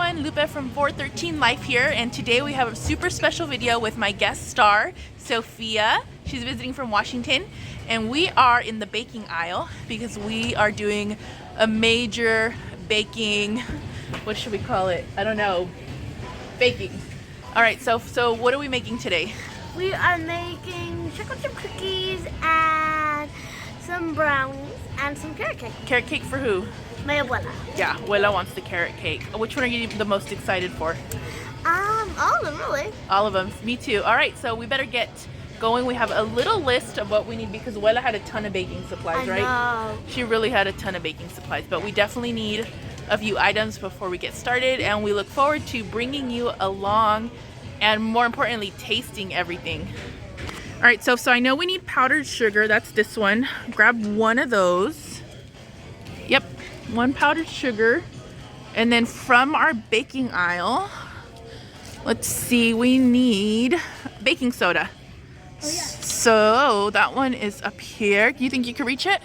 everyone, Lupe from 413 Life here, and today we have a super special video with my guest star, Sophia. She's visiting from Washington, and we are in the baking aisle because we are doing a major baking, what should we call it? I don't know, baking. All right, so what are we making today? We are making chocolate chip cookies and some brownies and some carrot cake. Carrot cake for who? My abuela. Yeah, Abuela wants the carrot cake. Which one are you the most excited for? All of them really. All of them. Me too. All right, so we better get going. We have a little list of what we need because Abuela had a ton of baking supplies, right? I know. She really had a ton of baking supplies, but we definitely need a few items before we get started, and we look forward to bringing you along and more importantly, tasting everything. All right, so I know we need powdered sugar. That's this one. Grab one of those. Yep, one powdered sugar. And then from our baking aisle, let's see, we need baking soda. Oh, yeah. So that one is up here. Do you think you can reach it?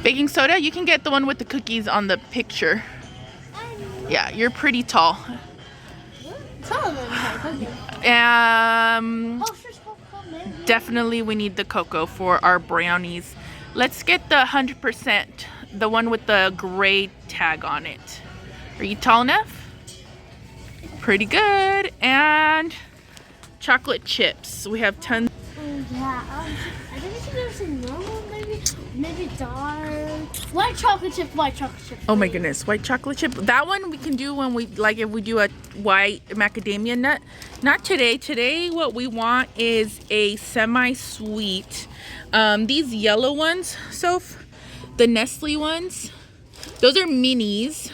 Baking soda, you can get the one with the cookies on the picture. Yeah, you're pretty tall. Definitely we need the cocoa for our brownies. Let's get the 100%, the one with the gray tag on it. Are you tall enough? Pretty good. And chocolate chips. We have tons. Yeah, I think it's gonna say normal, maybe dark. White chocolate chip. Oh my goodness, white chocolate chip. That one we can do when we, like if we do a white macadamia nut. Not today. Today what we want is a semi-sweet. These yellow ones, Soph, the Nestle ones, those are minis.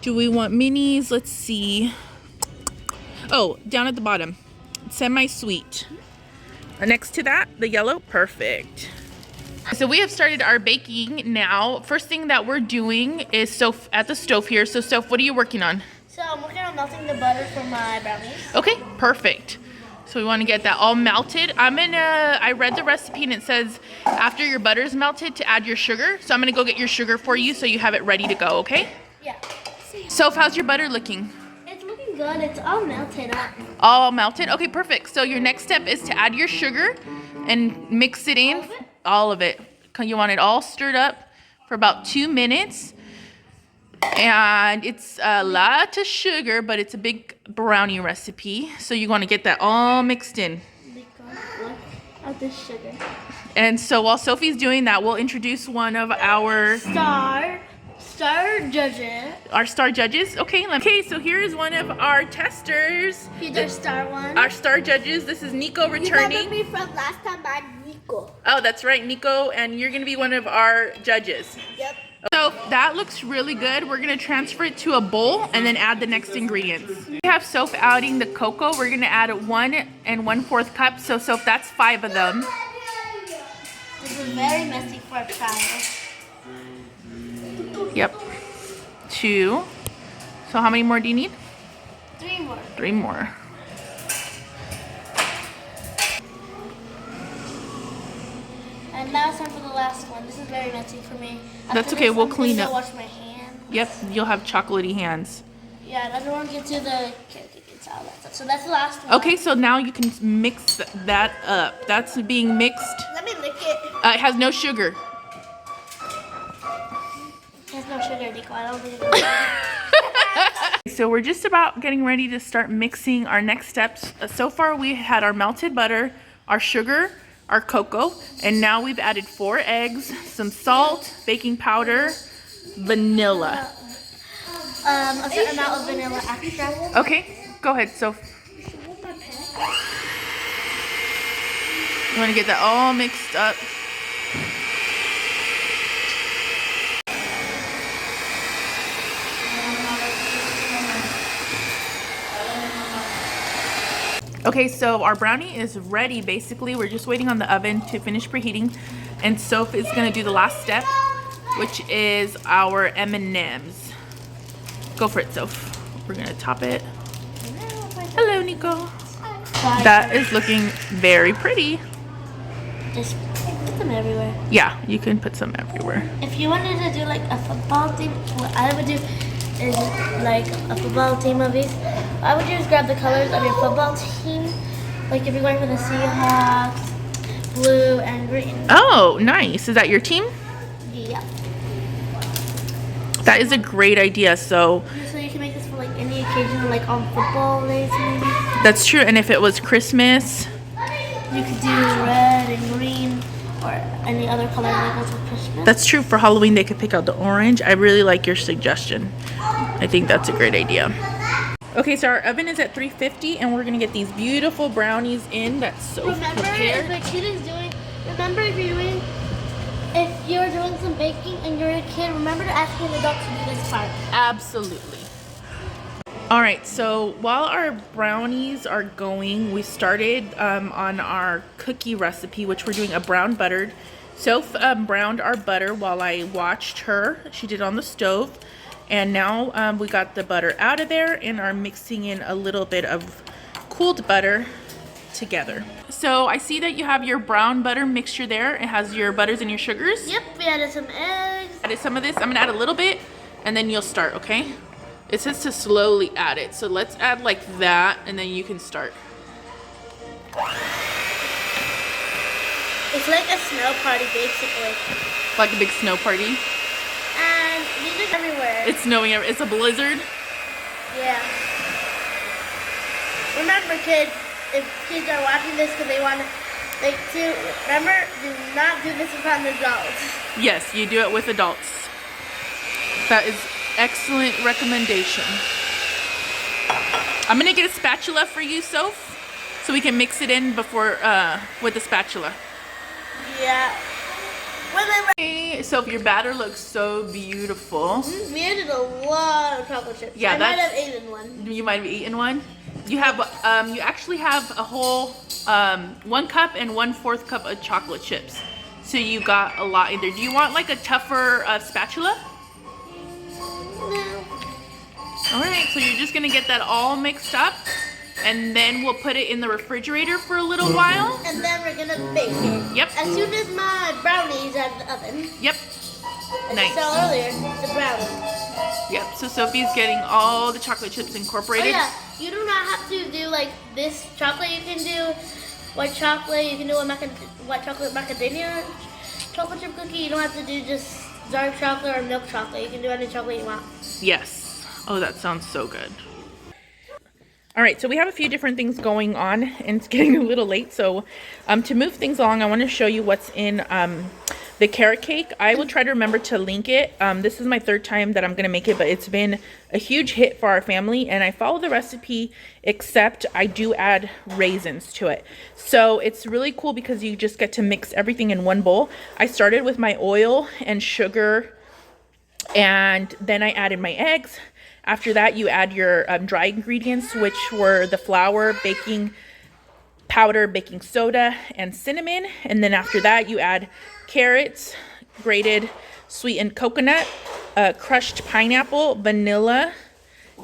Do we want minis? Let's see. Oh, down at the bottom, semi-sweet. Next to that, the yellow, perfect. So we have started our baking now. First thing that we're doing is Soph at the stove here. So Soph, what are you working on? So I'm working on melting the butter for my brownies. Okay, perfect. So we want to get that all melted. I read the recipe and it says after your butter is melted to add your sugar. So I'm gonna go get your sugar for you so you have it ready to go, okay? Yeah. Soph, how's your butter looking? It's looking good. It's all melted up. All melted? Okay, perfect. So your next step is to add your sugar and mix it in. All of it. You want it all stirred up for about 2 minutes. And it's a lot of sugar, but it's a big brownie recipe. So you want to get that all mixed in. Of the sugar. And so while Sophie's doing that, we'll introduce one of our star judges. Our star judges. Okay, so here is one of our testers. He's our star one. Our star judges. This is Nico returning. You remember me from last time by Nico. Oh, that's right, Nico, and you're gonna be one of our judges. Yep. So that looks really good. We're gonna transfer it to a bowl and then add the next ingredients. We have Soph adding the cocoa. We're gonna add 1 1/4 cup. So Soph, that's 5 of them. This is very messy for a child. Yep. 2. So how many more do you need? 3 more. 3 more. And now it's time for the last one. This is very messy for me. That's okay, we'll clean up. Wash my hands. Yep, you'll have chocolatey hands. Yeah, and I don't want to get to the cake and all that stuff. So that's the last one. Okay, so now you can mix that up. That's being mixed. Let me lick it. It has no sugar. There's no sugar, Nico. I don't think it's So we're just about getting ready to start mixing our next steps. So far we had our melted butter, our sugar, our cocoa, and now we've added 4 eggs, some salt, baking powder, vanilla. a certain amount of vanilla extract. Okay, go ahead, Soph. You want to get that all mixed up. Okay, so our brownie is ready. Basically, we're just waiting on the oven to finish preheating, and Soph is gonna do the last step, which is our M&Ms. Go for it, Soph. We're gonna top it. Hello, Nico. That is looking very pretty. Just put them everywhere. Yeah, you can put some everywhere. If you wanted to do like a football thing, what I would do is like a football team movies, I would just grab the colors of your football team. Like if you're going for the Seahawks, blue and green. Oh, nice. Is that your team? Yeah. That is a great idea. So You can make this for like any occasion, like on football days maybe. that's true. And if it was Christmas, You could do red and green or any other color that goes with Christmas. that's true. For Halloween, they could pick out the orange. I really like your suggestion. I think that's a great idea. Okay, so our oven is at 350, and we're gonna get these beautiful brownies in. That's so Remember, prepared. if a kid is doing, remember if you're doing some baking and you're a kid, remember to ask an adult to do this part. Absolutely. All right, so while our brownies are going, we started on our cookie recipe, which we're doing a brown buttered. Soph browned our butter while I watched her. She did it on the stove. And now we got the butter out of there and are mixing in a little bit of cooled butter together. So I see that you have your brown butter mixture there. It has your butters and your sugars. Yep, we added some eggs. Added some of this. I'm gonna add a little bit and then you'll start, okay? It says to slowly add it. So let's add like that and then you can start. It's like a snow party, basically. Like a big snow party. And these are everywhere. It's snowing. It's a blizzard. Yeah. Remember, kids, if kids are watching this because they want to, remember, do not do this in front of adults. Yes, you do it with adults. That is excellent recommendation. I'm gonna get a spatula for you, Soph, so we can mix it in before with the spatula. Yeah. Hey, Soph, your batter looks so beautiful. We added a lot of chocolate chips. Yeah, I might have eaten one. You might have eaten one. You have you actually have a whole 1 cup and 1/4 cup of chocolate chips. So you got a lot in there. Do you want like a tougher spatula? No. All right, so you're just gonna get that all mixed up, and then we'll put it in the refrigerator for a little while. And then we're gonna bake it. Yep. As soon as my brownies are in the oven. Yep. As Nice. I saw earlier, the brownies. Yep. So Sophie's getting all the chocolate chips Oh incorporated. yeah, you do not have to do like this chocolate. You can do white chocolate. You can do a white chocolate macadamia chocolate chip cookie. You don't have to do just dark chocolate or milk chocolate. You can do any chocolate you want. Yes. Oh, that sounds so good. All right, so we have a few different things going on, and it's getting a little late. So to move things along, I want to show you what's in the carrot cake. I will try to remember to link it. This is my 3rd time that I'm going to make it, but it's been a huge hit for our family, and I follow the recipe, except I do add raisins to it. So it's really cool because you just get to mix everything in one bowl. I started with my oil and sugar, and then I added my eggs. After that, you add your dry ingredients, which were the flour, baking powder, baking soda, and cinnamon. And then after that, you add carrots, grated sweetened coconut, crushed pineapple, vanilla,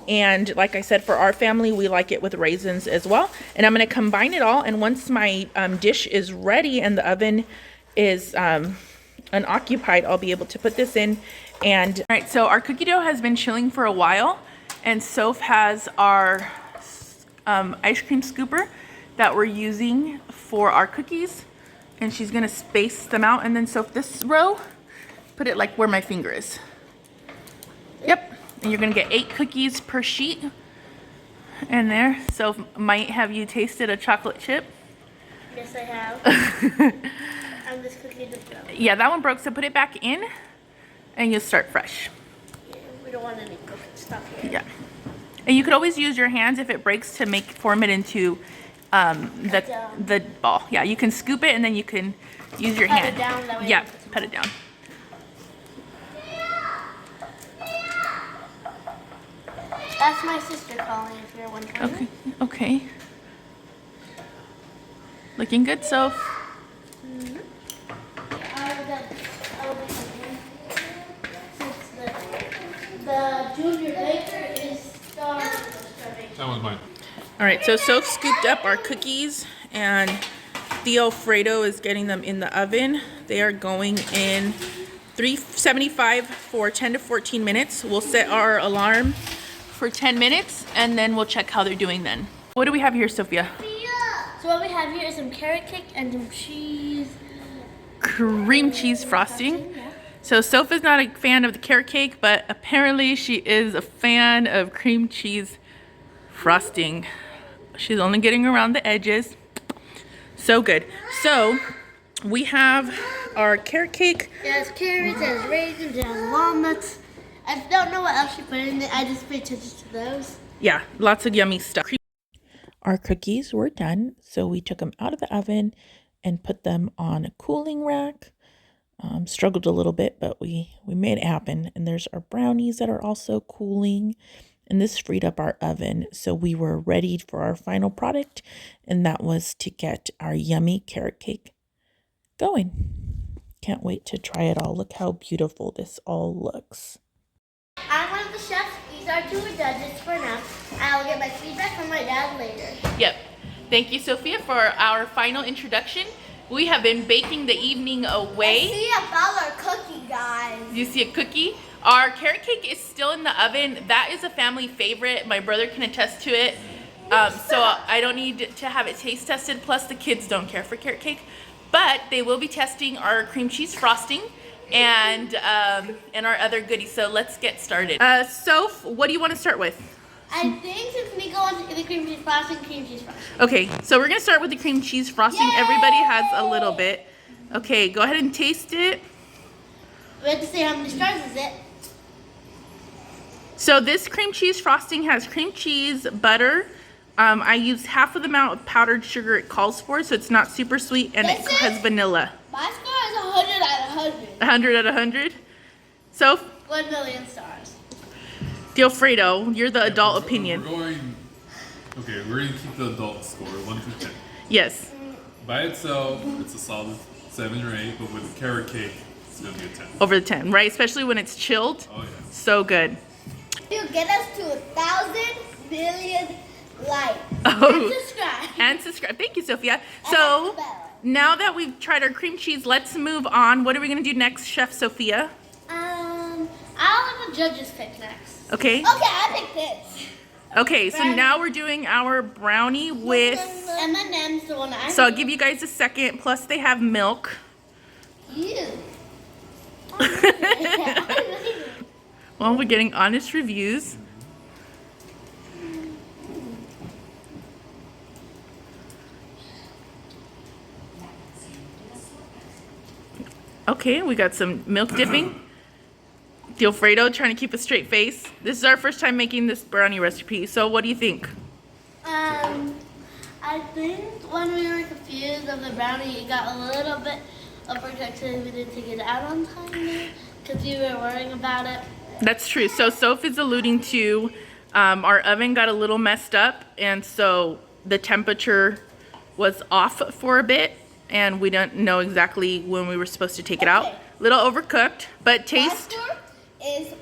and like I said, for our family, we like it with raisins as well. And I'm going to combine it all. And once my dish is ready and the oven is unoccupied, I'll be able to put this in. And all right, so our cookie dough has been chilling for a while, and Soph has our ice cream scooper that we're using for our cookies, and she's gonna space them out. And then Soph, this row, put it like where my finger is. Yep, and you're gonna get 8 cookies per sheet. And there, Soph might have you tasted a chocolate chip. Yes, I have. And this cookie just broke. Yeah, that one broke, so put it back in. And you'll start fresh. Yeah, we don't want any cooking stuff here. Yeah. And you could always use your hands if it breaks to form it into the ball. Yeah, you can scoop it and then you can use your hand. Pat it down, that way. Yeah, pat it down. That's my sister calling if you're wondering. Okay. Okay. Looking good, Soph. Mm-hmm. The junior baker is starting. That was mine. All right, so Soph scooped up our cookies, and Theo Fredo is getting them in the oven. They are going in 375 for 10 to 14 minutes. We'll set our alarm for 10 minutes and then we'll check how they're doing then. What do we have here, Sophia? So what we have here is some carrot cake and some cheese. Cream cheese frosting. So Sophia's not a fan of the carrot cake, but apparently she is a fan of cream cheese frosting. She's only getting around the edges. So good. So we have our carrot cake. It has carrots, it has raisins, it has walnuts. I don't know what else she put in it. I just paid attention to those. Yeah, lots of yummy stuff. Our cookies were done, so we took them out of the oven and put them on a cooling rack. Struggled a little bit, but we made it happen. And there's our brownies that are also cooling. And this freed up our oven, so we were ready for our final product, and that was to get our yummy carrot cake going. Can't wait to try it all. Look how beautiful this all looks. I'm one of the chefs. These are 2 judges for now. I'll get my feedback from my dad later. Yep. Thank you, Sophia, for our final introduction. We have been baking the evening away. I see a dollar cookie, guys. You see a cookie? Our carrot cake is still in the oven. That is a family favorite. My brother can attest to it. So I don't need to have it taste tested. Plus the kids don't care for carrot cake. But they will be testing our cream cheese frosting and our other goodies. So let's get started. Soph, what do you want to start with? I think since Nico wants the cream cheese frosting. Okay, so we're gonna start with the cream cheese frosting. Yay! Everybody has a little bit. Okay, go ahead and taste it. We have to see how many stars is it. So this cream cheese frosting has cream cheese, butter. I used half of the amount of powdered sugar it calls for, so it's not super sweet, and it has vanilla. My score is 100 out of 100. 100 out of 100? So, 1 million stars. Dilfredo, you're the adult opinion. We're going to keep the adult score, 1 to 10. Yes. By itself, it's a solid 7 or 8, but with the carrot cake, it's going to be a 10. Over the 10, right? Especially when it's chilled. Oh, yeah. So good. You get us to 1,000 million likes. Oh. And subscribe. And subscribe. Thank you, Sophia. So, now that we've tried our cream cheese, let's move on. What are we going to do next, Chef Sophia? I'll have a judge's pick next. Okay. Okay, I picked this. Okay, so now we're doing our brownie with... M&M's the one I So I'll give you guys a second. Plus they have milk. You. Well, we're getting honest reviews. Okay, we got some milk dipping. Dilfredo trying to keep a straight face. This is our first time making this brownie recipe. So what do you think? I think when we were confused of the brownie, it got a little bit overcooked. We didn't take it out on time because we were worrying about it. That's true. So Soph is alluding to our oven got a little messed up, and so the temperature was off for a bit, and we don't know exactly when we were supposed to take it out. Little overcooked, but taste. It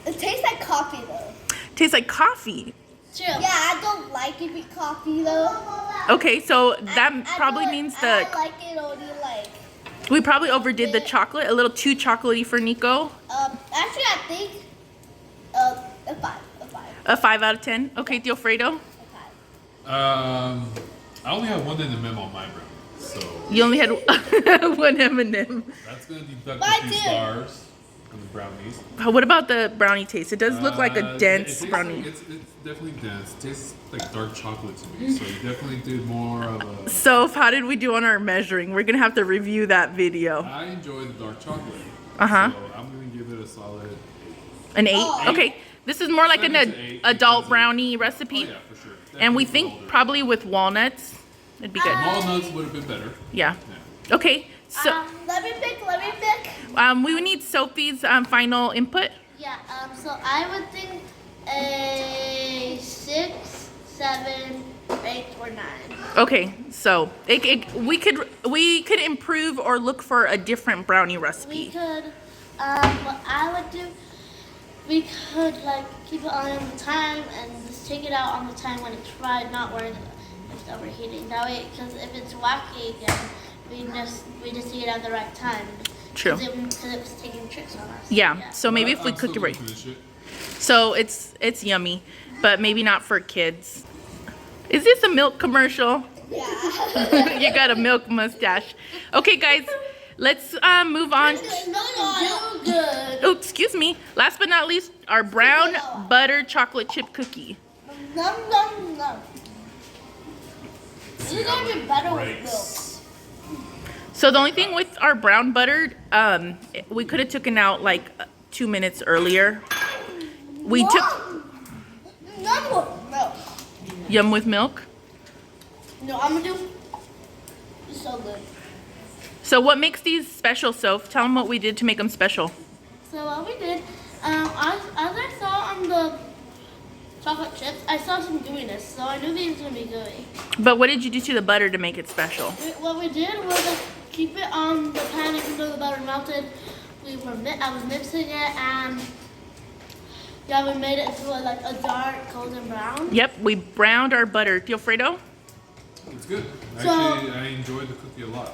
tastes like coffee though. Tastes like coffee. True. Yeah, I don't like it with coffee though. Okay, so that probably means I like it only like. We probably overdid the chocolate, a little too chocolatey for Nico. Actually, I think a 5. A 5 out of 10. Okay, Dilfredo. I only have 1 M&M on my brownie, so You only had one M&M. that's going to deduct Mine a few too. stars from the brownies. What about the brownie taste? It does look like a It dense tastes brownie. Like, it's definitely dense. It tastes like dark chocolate to me, so you definitely did more of a... So how did we do on our measuring? We're gonna have to review that video. I enjoy the dark chocolate. Uh-huh. So I'm going to give it a solid 8. An 8? Oh. Okay. This is more like an 7 to 8 adult because brownie Oh recipe. yeah, for sure. And we Definitely think older. probably with walnuts, it'd be good. Walnuts would have been better. Yeah. Yeah. Okay. So Let me pick. we would need Sophie's final input. Yeah. So I would think a 6, 7, 8, or 9. Okay. So we could improve or look for a different brownie We recipe. could. What I would do. We could like keep it on the time and just take it out on the time when it's fried, not worry if it's overheating. That way, because if it's wacky again, we just take it out at the right time. True. Because it was taking tricks on us. Yeah. So maybe if we I'm cook still it right. gonna finish it. So it's yummy, but maybe not for kids. Is this a milk commercial? Yeah. You got a milk mustache. Okay, guys, let's move on. It's not good. Oh, excuse me. Last but not least, our brown butter chocolate chip cookie. Nom nom nom. This is gonna be better with Breaks. milk. So the only thing with our brown buttered, we could have taken out like 2 minutes earlier. We took None with milk. yum with milk. No, I'm gonna do. It's so good. So what makes these special, Soph? Tell them what we did to make them special. So what we did, as I saw on the chocolate chips, I saw some gooiness, so I knew these were gonna be gooey. But what did you do to the butter to make it special? What we did was keep it on the pan until the butter melted. I was mixing it, and yeah, we made it into like a dark golden brown. Yep, we browned our butter. Tio Fredo? It's good. So- Actually, I enjoyed the cookie a lot.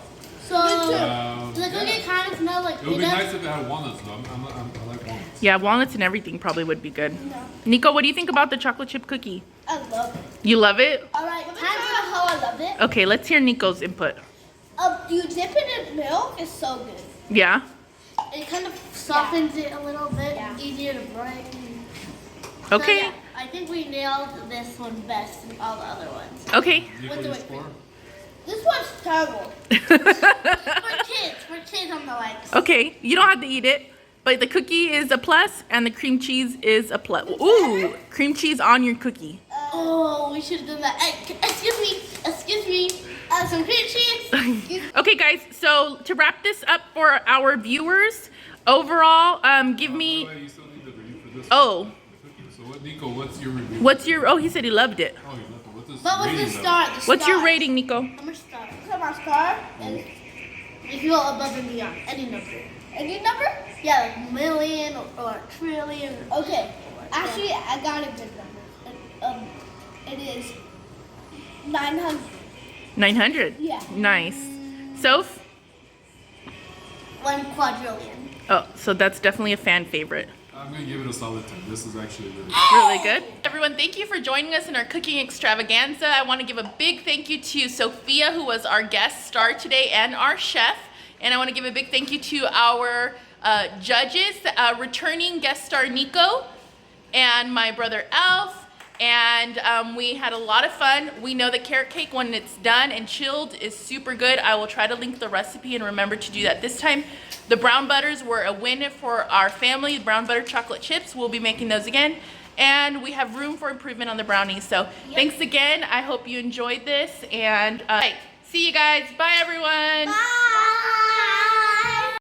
So the cookie Yeah. kind of smelled like It would be peanuts. nice if it had walnuts though. I like walnuts. Yeah, walnuts and everything probably would be good. No, Nico, what do you think about the chocolate chip cookie? I love it. You love it? Alright, time to how I love it. Okay, let's hear Nico's input. You dip it in milk, it's so good. Yeah? It kind of softens it a little bit, easier to break. Okay. So, yeah, I think we nailed this one best than all the other ones. Okay. Nico, What's the your whipped score? This one's terrible. For kids on the legs. Okay, you don't have to eat it, but the cookie is a plus and the cream cheese is a plus. Ooh, cream cheese on your cookie. Oh, we should have done that. Hey, excuse me. Some cream cheese. Okay, guys, so to wrap this up for our viewers, overall, give By me, the way, you still need the review for this. oh, The cookie. So what, Nico? What's your review? what's your, oh, he said he loved it. Oh, you left it. What's this What was rating the though? star? What's your rating, Nico? I'm gonna start. Come on, star. And if you go above and beyond, any number. Any number? Yeah, like million or trillion. Okay. Actually, I got a good number. It is 900. 900? Yeah. Nice. Soph? 1 quadrillion. Oh, so that's definitely a fan favorite. I'm gonna give it a solid 10. This is actually really good. Really good. Everyone, thank you for joining us in our cooking extravaganza. I want to give a big thank you to Sophia, who was our guest star today, and our chef. And I want to give a big thank you to our judges, returning guest star Nico, and my brother Alf. And we had a lot of fun. We know that carrot cake, when it's done and chilled, is super good. I will try to link the recipe and remember to do that this time. The brown butters were a win for our family. The brown butter chocolate chips, we'll be making those again. And we have room for improvement on the brownies. So thanks again. I hope you enjoyed this. And see you guys. Bye, everyone. Bye.